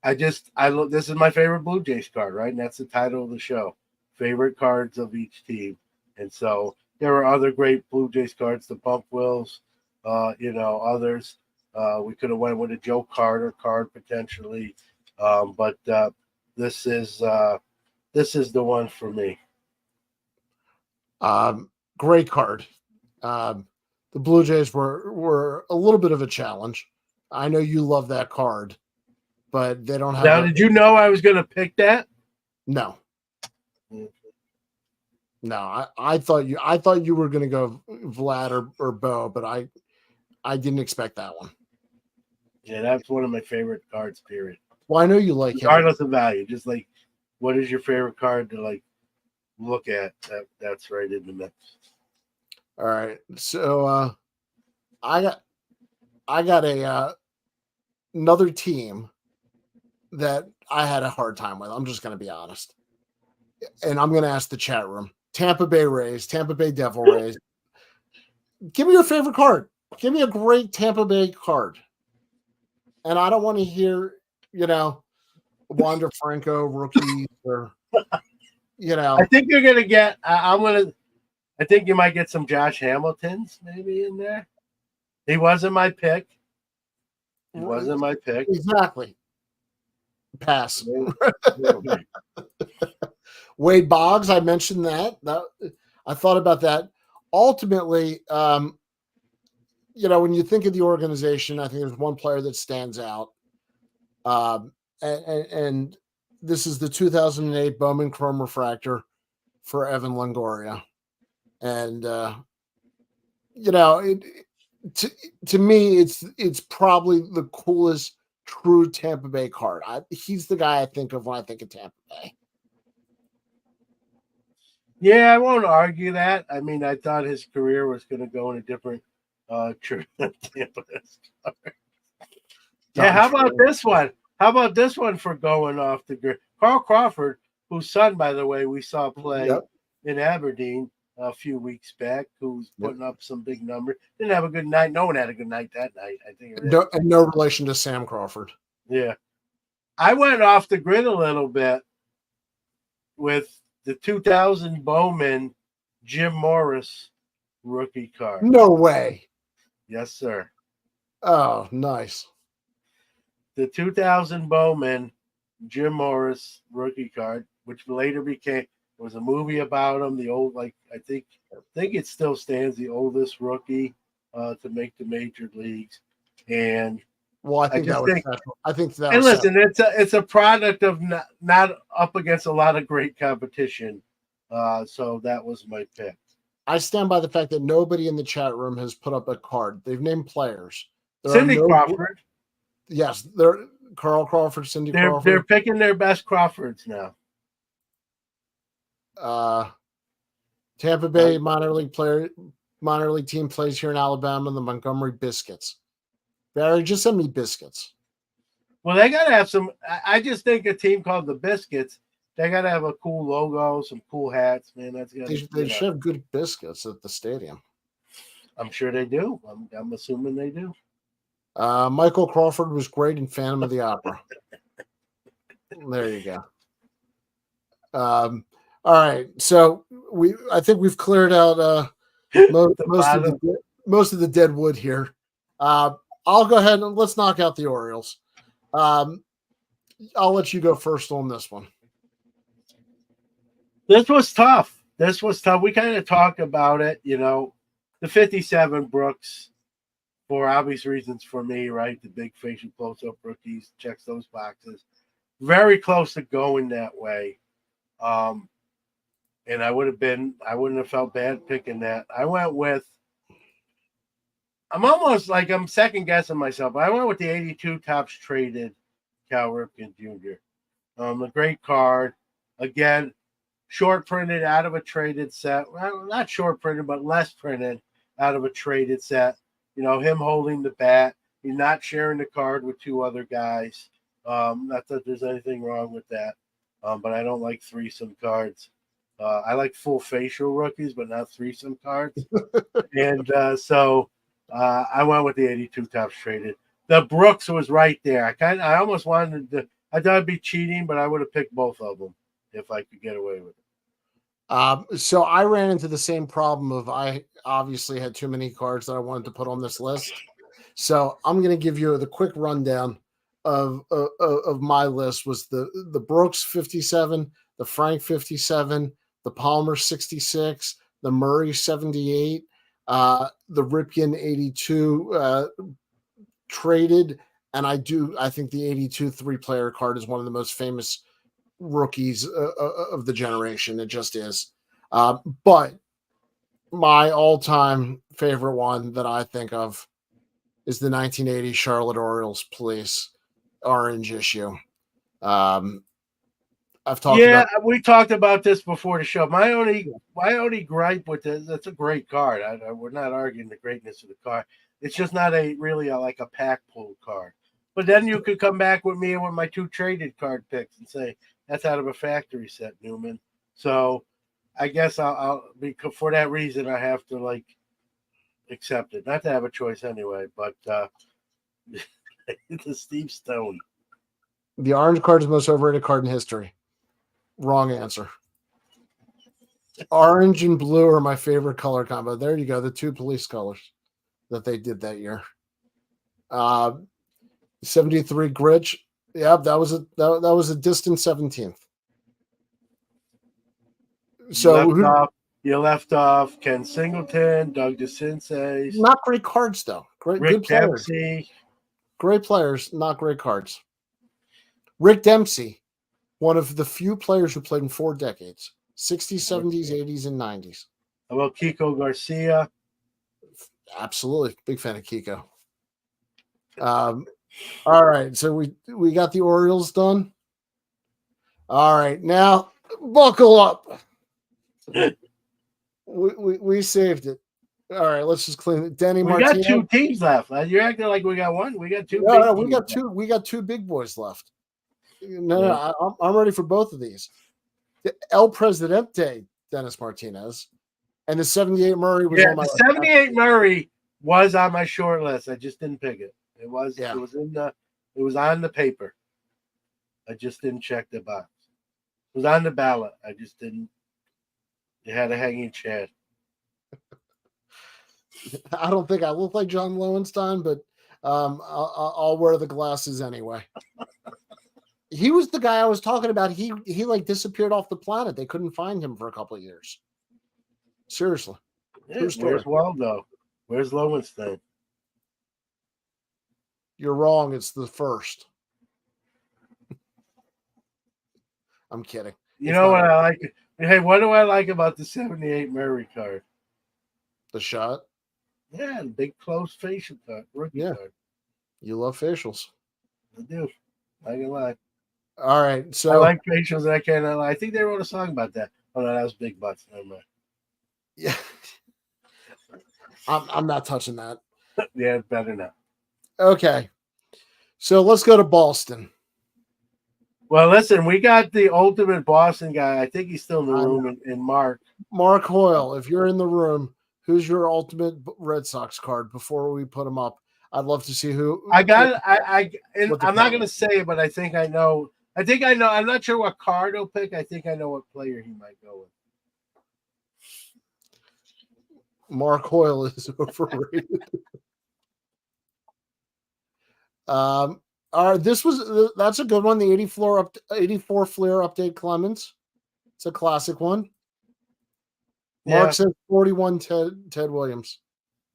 this is my favorite Blue Jays card, right? And that's the title of the show, favorite cards of each team. And so there are other great Blue Jays cards, the Bump Wills, others. We could have went with a Joe Carter card potentially. But this is the one for me. Great card. The Blue Jays were a little bit of a challenge. I know you love that card, but they don't have. Now, did you know I was going to pick that? No. No, I thought you were going to go Vlad or Bo, but I didn't expect that one. Yeah, that's one of my favorite cards. Period. Well, I know you like him. Regardless of value, just like, what is your favorite card to like look at? That's right in the mix. All right, so I got another team that I had a hard time with. I'm just going to be honest, and I'm going to ask the chat room: Tampa Bay Rays, Tampa Bay Devil Rays. Give me your favorite card. Give me a great Tampa Bay card, and I don't want to hear Wander Franco rookies or I think you're gonna get. I think you might get some Josh Hamiltons maybe in there. He wasn't my pick. Exactly. Pass. Wade Boggs, I mentioned that. I thought about that. Ultimately, when you think of the organization, I think there's one player that stands out. And this is the 2008 Bowman Chrome Refractor for Evan Longoria. And, to me, it's probably the coolest true Tampa Bay card. He's the guy I think of when I think of Tampa Bay. Yeah, I won't argue that. I mean, I thought his career was going to go in a different true Tampa. Yeah, how about this one? How about this one for going off the grid? Carl Crawford, whose son, by the way, we saw play in Aberdeen a few weeks back, who's putting up some big numbers. Didn't have a good night. No one had a good night that night, I think. No relation to Sam Crawford. Yeah. I went off the grid a little bit with the 2000 Bowman Jim Morris rookie card. No way. Yes, sir. Oh, nice. The 2000 Bowman Jim Morris rookie card, which later was a movie about him. The old, I think it still stands the oldest rookie to make the major leagues. And I think that was. And listen, it's a product of not up against a lot of great competition. So that was my pick. I stand by the fact that nobody in the chat room has put up a card. They've named players. Cindy Crawford. Yes, they're Carl Crawford, Cindy Crawford. They're picking their best Crawfords now. Tampa Bay minor league team plays here in Alabama, the Montgomery Biscuits. Barry, just send me biscuits. Well, they got to have some. I just think a team called the Biscuits, they got to have a cool logo, some cool hats, man. They should have good biscuits at the stadium. I'm sure they do. I'm assuming they do. Michael Crawford was great in Phantom of the Opera. There you go. All right, so I think we've cleared out most of the dead wood here. I'll go ahead and let's knock out the Orioles. I'll let you go first on this one. This was tough. this was tough. We kind of talked about it, the 57 Brooks, for obvious reasons for me, right? The big facial close-up rookies checks those boxes. Very close to going that way. And I wouldn't have felt bad picking that. I went with, I'm second guessing myself. I went with the 82 Topps traded Cal Ripken Jr. A great card. Again, short printed out of a traded set. Well, not short printed, but less printed out of a traded set. Him holding the bat. He's not sharing the card with two other guys. Not that there's anything wrong with that. But I don't like threesome cards. I like full facial rookies, but not threesome cards. And so I went with the 82 Topps traded. The Brooks was right there. I almost wanted to. I thought it'd be cheating, but I would have picked both of them if I could get away with it. So I ran into the same problem of I obviously had too many cards that I wanted to put on this list. So I'm going to give you the quick rundown of my list. Was the Brooks 57, the Frank 57, the Palmer 66, the Murray 78, the Ripken 82 traded, and I think the 82 3-player card is one of the most famous rookies of the generation. It just is. But my all-time favorite one that I think of is the 1980 Charlotte Orioles Police orange issue. I've talked about. We talked about this before the show. My only gripe with this, that's a great card. We're not arguing the greatness of the card. It's just not like a pack pull card. But then you could come back with me and with my two traded card picks and say that's out of a factory set, Newman. So I guess I'll be, for that reason I have to accept it. Not to have a choice anyway, but the Steve Stone. The orange card is the most overrated card in history. Wrong answer. Orange and blue are my favorite color combo. There you go. The two police colors that they did that year. 73 Gritch. Yeah, that was a distant 17th. So you left off Ken Singleton, Doug DeCinces. Not great cards though. Good players. Dempsey. Great players, not great cards. Rick Dempsey, one of the few players who played in 4 decades, 60s, 70s, 80s, and 90s. How about Kiko Garcia? Absolutely. Big fan of Kiko. All right. So we got the Orioles done. All right. Now, buckle up. We saved it. All right. Let's just clean it. Denny Martino. We got 2 teams left. You're acting like we got one. We got 2. No, we got 2. We got 2 big boys left. No, I'm ready for both of these. The El Presidente, Dennis Martinez, and the 78 Murray was on my list. 78 Murray was on my short list. I just didn't pick it. It was on the paper. I just didn't check the box. It was on the ballot. I just didn't. It had a hanging chad. I don't think I look like John Lowenstein, but I'll wear the glasses anyway. He was the guy I was talking about. He disappeared off the planet. They couldn't find him for a couple of years. Seriously. Yeah, where's Waldo? Where's Lowenstein? You're wrong. It's the first. I'm kidding. You know what I like? Hey, what do I like about the 78 Murray card? The shot? Yeah, the big close facial card. Rookie card. You love facials. I do. Not gonna lie. All right. So I like facials. I cannot lie. I think they wrote a song about that. Oh no, that was Big Butts. Never mind. Yeah. I'm not touching that. Yeah, better not. Okay. So let's go to Boston. Well, listen, we got the ultimate Boston guy. I think he's still in the room in Mark. Mark Hoyle, if you're in the room, who's your ultimate Red Sox card before we put him up? I'd love to see who. I got it. I'm not going to say it, but I think I know. I'm not sure what card he'll pick. I think I know what player he might go with. Mark Hoyle is overrated. All right, that's a good one. The 84 Fleer update Clemens. It's a classic one. Mark Yeah. says 41 Ted Williams.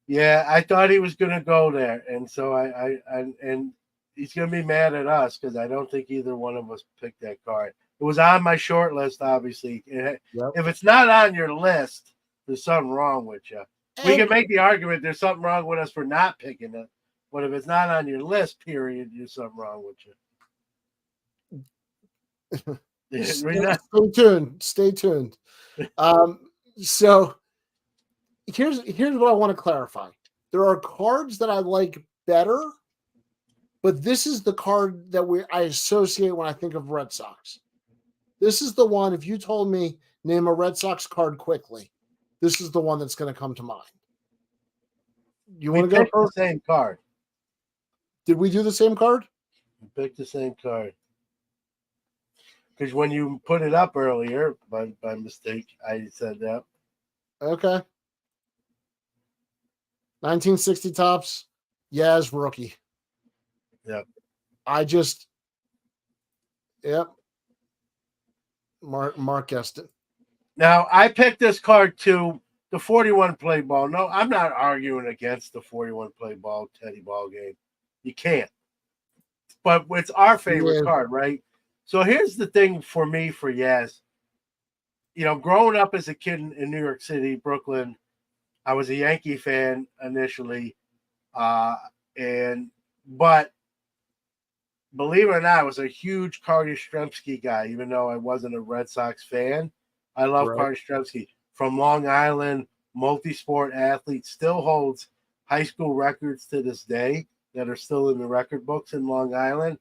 Yeah, I thought he was going to go there, and so and he's going to be mad at us because I don't think either one of us picked that card. It was on my short list, obviously. Yep. If it's not on your list, there's something wrong with you. We can make the argument there's something wrong with us for not picking it, but if it's not on your list, period, there's something wrong with you. Stay tuned. Stay tuned. So here's what I want to clarify. There are cards that I like better, but this is the card that I associate when I think of Red Sox. This is the one, if you told me name a Red Sox card quickly, this is the one that's going to come to mind. You want to go first? The same card. Did we do the same card? We picked the same card. Because when you put it up earlier, by mistake, I said that. Okay. 1960 Topps. Yaz rookie. Yep. Yep. Mark guessed it. Now, I picked this card too, the 41 play ball. No, I'm not arguing against the 41 play ball Teddy ball game. You can't. But it's our favorite card, right? So here's the thing for me, for Yaz. You know, growing up as a kid in New York City, Brooklyn, I was a Yankee fan initially. But believe it or not, I was a huge Carter Yastrzemski guy, even though I wasn't a Red Sox fan. I love Carter Yastrzemski. From Long Island, multi-sport athlete, still holds high school records to this day that are still in the record books in Long Island.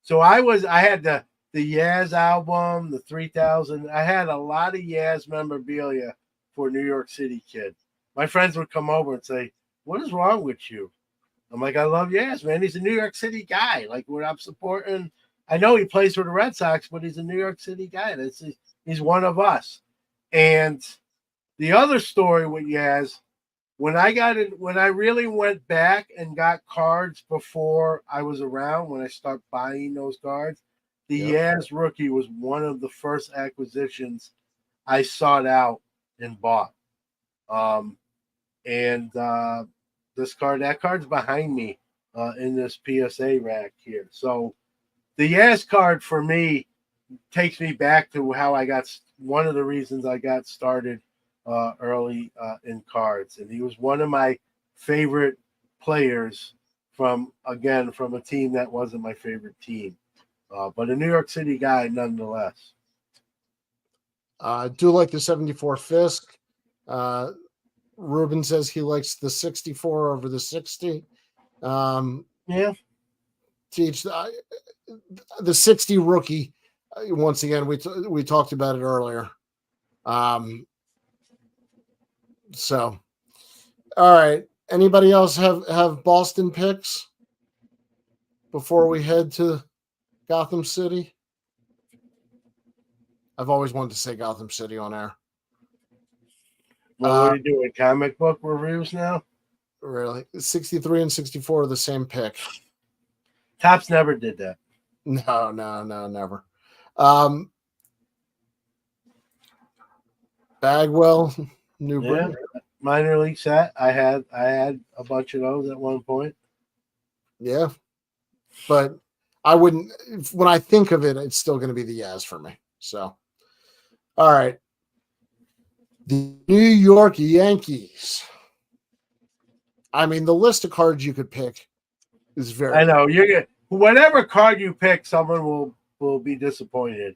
So I had the Yaz album, the 3000. I had a lot of Yaz memorabilia for a New York City kid. My friends would come over and say, "What is wrong with you?" I'm like, "I love Yaz, man. He's a New York City guy. Like, what I'm supporting. I know he plays for the Red Sox, but he's a New York City guy. He's one of us." And the other story with Yaz, when I really went back and got cards before I was around, when I started buying those cards, the Yaz rookie was one of the first acquisitions I sought out and bought. That card's behind me in this PSA rack here. So the Yaz card for me takes me back to how I got, one of the reasons I got started early in cards. And he was one of my favorite players from a team that wasn't my favorite team. But a New York City guy nonetheless. I do like the 74 Fisk. Ruben says he likes the 64 over the 60. Yeah. Teach the 60 rookie. Once again, we talked about it earlier. So, all right. Anybody else have Boston picks before we head to Gotham City? I've always wanted to say Gotham City on air. Well, what are you doing? Comic book reviews now? Really? 63 and 64 are the same pick. Topps never did that. No, never. Bagwell, New Britain. Minor league set. I had a bunch of those at one point. Yeah. But I wouldn't, when I think of it, it's still going to be the Yaz for me. So, all right. The New York Yankees. I mean, the list of cards you could pick is very. I know whatever card you pick, someone will be disappointed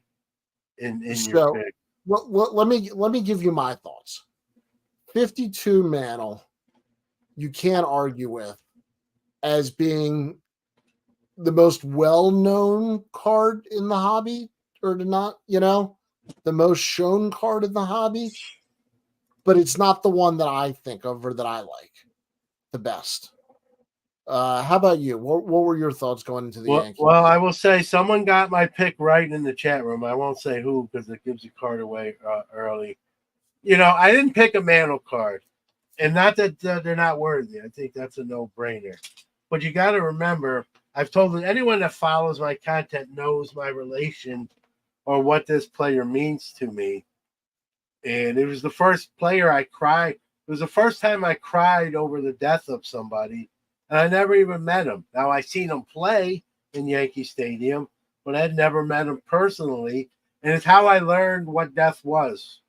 in your pick. Well, let me give you my thoughts. 52 Mantle, you can't argue with as being the most well-known card in the hobby, or to not, the most shown card in the hobby. But it's not the one that I think of or that I like the best. How about you? What were your thoughts going into the Yankees? Well, I will say someone got my pick right in the chat room. I won't say who because it gives the card away early. I didn't pick a Mantle card, and not that they're not worthy. I think that's a no-brainer. But you got to remember, I've told anyone that follows my content knows my relation or what this player means to me. And it was the first player I cried. It was the first time I cried over the death of somebody, and I never even met him. Now I seen him play in Yankee Stadium, but I'd never met him personally. And it's how I learned what death was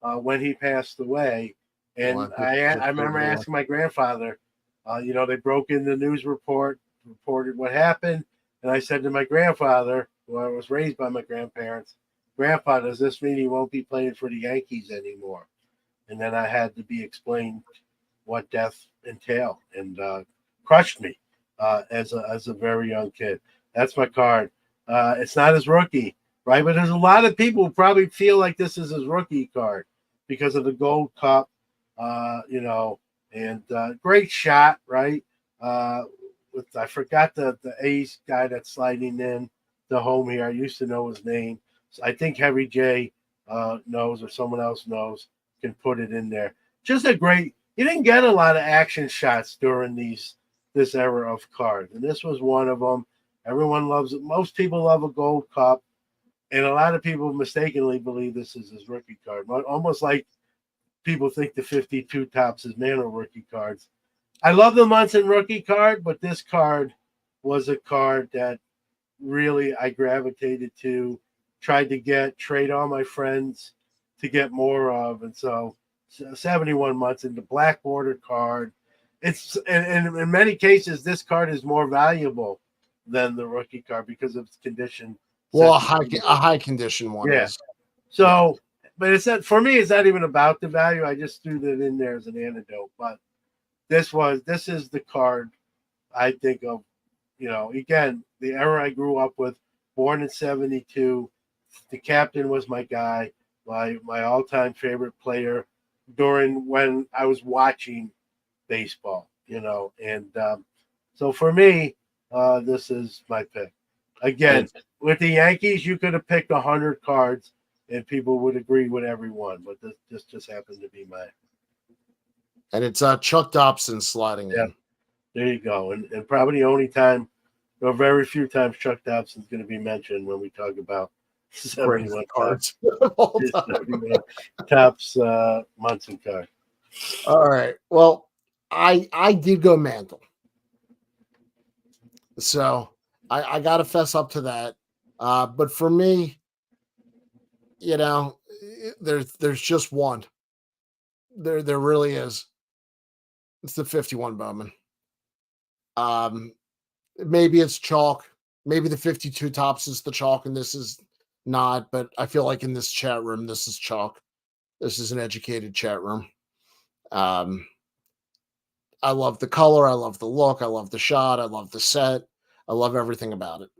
when he passed away. And I remember asking my grandfather, they broke in the news reported what happened. And I said to my grandfather, who I was raised by my grandparents, Grandpa, does this mean he won't be playing for the Yankees anymore? And then I had to be explained what death entailed, and crushed me as a very young kid. That's my card. It's not his rookie, right? But there's a lot of people who probably feel like this is his rookie card because of the Gold Cup, and great shot, right? I forgot the A's guy that's sliding in the home here. I used to know his name. So I think Heavy J knows, or someone else knows, can put it in there. Just a great. You didn't get a lot of action shots during this era of cards, and this was one of them. Everyone loves it. Most people love a Gold Cup, and a lot of people mistakenly believe this is his rookie card. Almost like people think the 52 Topps is Mantle rookie cards. I love the Munson rookie card, but this card was a card that really I gravitated to, tried to trade all my friends to get more of. And so 71 Munson, the black border card. It's and in many cases, this card is more valuable than the rookie card because of its condition. Well, a high condition one is. So, but it's not, for me, it's not even about the value. I just threw that in there as an antidote. But this is the card I think of, again, the era I grew up with, born in 72. The captain was my guy, my all-time favorite player during when I was watching baseball, and so for me, this is my pick. Again, with the Yankees, you could have picked 100 cards and people would agree with every one, but this just happened to be mine. And it's Chuck Dobson sliding in. There you go. And probably the only time, or very few times, Chuck Dobson's going to be mentioned when we talk about 71 cards. Topps Munson card. All right. Well, I did go Mantle. So I got to fess up to that. But for me, there's just one. There really is. It's the 51 Bowman. Maybe it's chalk. Maybe the 52 Topps is the chalk, and this is not. But I feel like in this chat room, this is chalk. This is an educated chat room. I love the color. I love the look. I love the shot. I love the set. I love everything about it.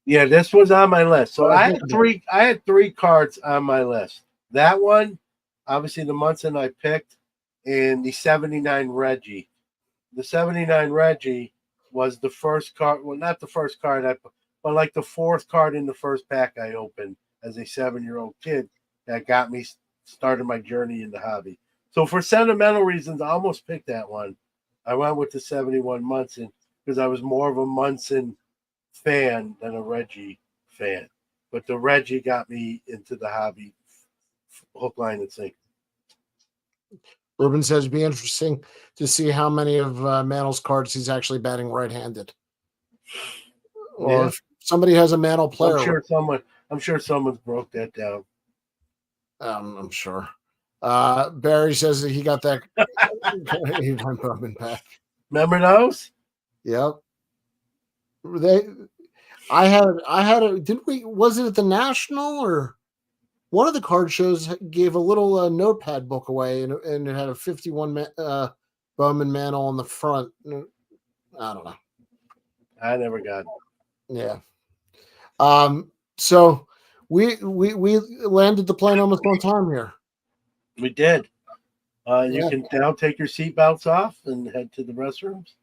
This was on my list. So I had three cards on my list. That one, obviously the Munson I picked, and the 79 Reggie. The 79 Reggie was the first card. Well, not the first card but like the fourth card in the first pack I opened as a 7-year-old kid that got me started my journey in the hobby. So for sentimental reasons, I almost picked that one. I went with the 71 Munson because I was more of a Munson fan than a Reggie fan. But the Reggie got me into the hobby hook, line, and sinker. Ruben says it'd be interesting to see how many of Mantle's cards he's actually batting right-handed. Or if somebody has a Mantle player. I'm sure someone's broke that down. I'm sure. Barry says that he got that Bowman back. Remember those? Yep. I had a didn't we was it at the National or one of the card shows gave a little notepad book away and it had a 51 Bowman Mantle on the front. I don't know. I never got it. Yeah. So we landed the plane almost on time here. We did. You can now take your seatbelts off and head to the restrooms.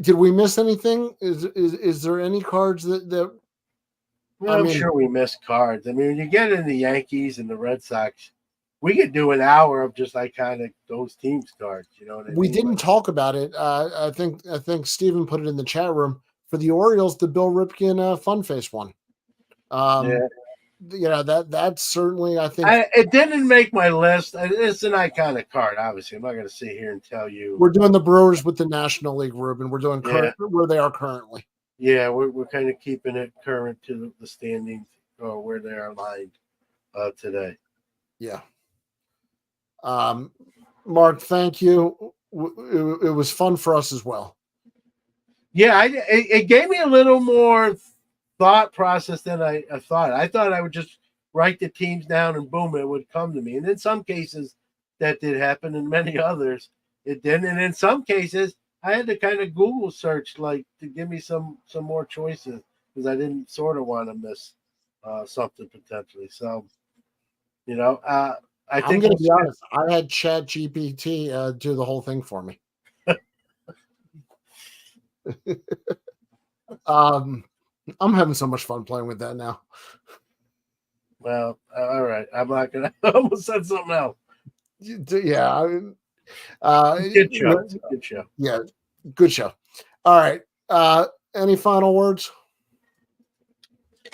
Did we miss anything? Is there any cards that I'm sure we missed cards. I mean, when you get in the Yankees and the Red Sox, we could do an hour of just iconic those teams cards. You know what I mean? We didn't talk about it. I think Steven put it in the chat room for the Orioles. The Bill Ripken Fun Face one. that's certainly, I think, It didn't make my list. It's an iconic card. Obviously, I'm not going to sit here and tell you. we're doing the Brewers with the National League, Ruben. We're doing Yeah. where they are currently. Yeah, we're kind of keeping it current to the standings or where they are lined today. Yeah. Mark, thank you. It was fun for us as well. Yeah, it gave me a little more thought process than I thought. I thought I would just write the teams down and boom, it would come to me. And in some cases, that did happen. In many others, it didn't. And in some cases, I had to kind of Google search like to give me some more choices because I didn't sort of want to miss something potentially. So, I think I'm going to be honest. I had Chat GPT do the whole thing for me. I'm having so much fun playing with that now. Well, all right. I'm not gonna. I almost said something else. Yeah. Good show. Good show. Yeah, good show. All right. Any final words?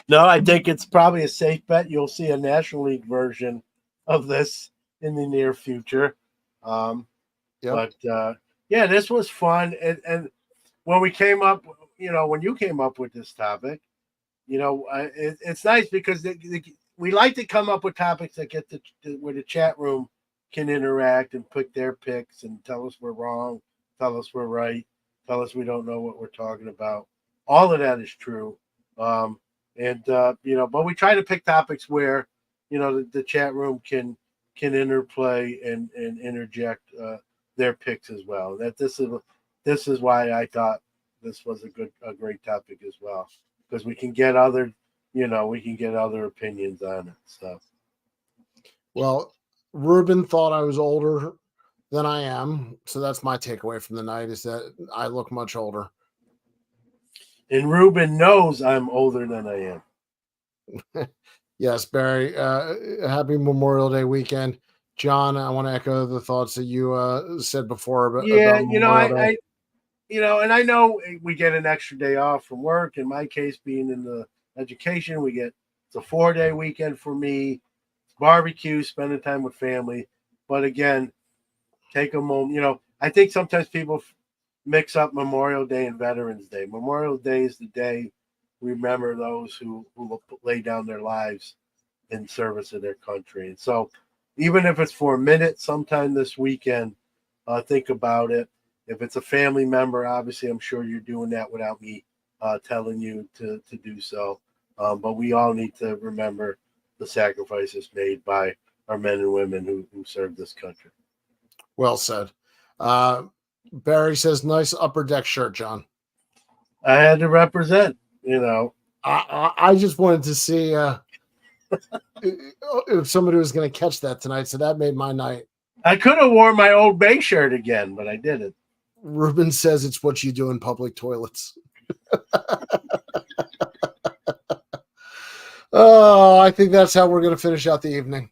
No, I think it's probably a safe bet. You'll see a National League version of this in the near future. But yeah, this was fun. And when we came up, when you came up with this topic, it's nice because we like to come up with topics that get where the chat room can interact and pick their picks and tell us we're wrong, tell us we're right, tell us we don't know what we're talking about. All of that is true. But we try to pick topics where, the chat room can interplay and interject their picks as well. That this is why I thought this was a great topic as well, because we can get other opinions on it. So, well, Ruben thought I was older than I am, so that's my takeaway from the night is that I look much older. And Ruben knows I'm older than I am. Yes, Barry. Happy Memorial Day weekend, John. I want to echo the thoughts that you said before. About and I know we get an extra day off from work. In my case, being in the education, it's a 4-day weekend for me. Barbecue, spending time with family. But again, take a moment. I think sometimes people mix up Memorial Day and Veterans Day. Memorial Day is the day we remember those who lay down their lives in service of their country. And so even if it's for a minute sometime this weekend, think about it. If it's a family member, obviously I'm sure you're doing that without me telling you to do so. But we all need to remember the sacrifices made by our men and women who served this country. Well said. Barry says, nice upper deck shirt, John. I had to represent, I just wanted to see if somebody was going to catch that tonight, so that made my night. I could have worn my Old Bay shirt again, but I didn't. Ruben says it's what you do in public toilets. Oh, I think that's how we're going to finish out the evening.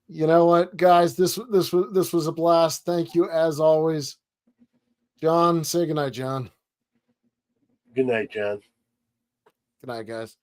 You know what, guys? This was a blast. Thank you as always. John, say goodnight, John. Good night, John. Good night, guys.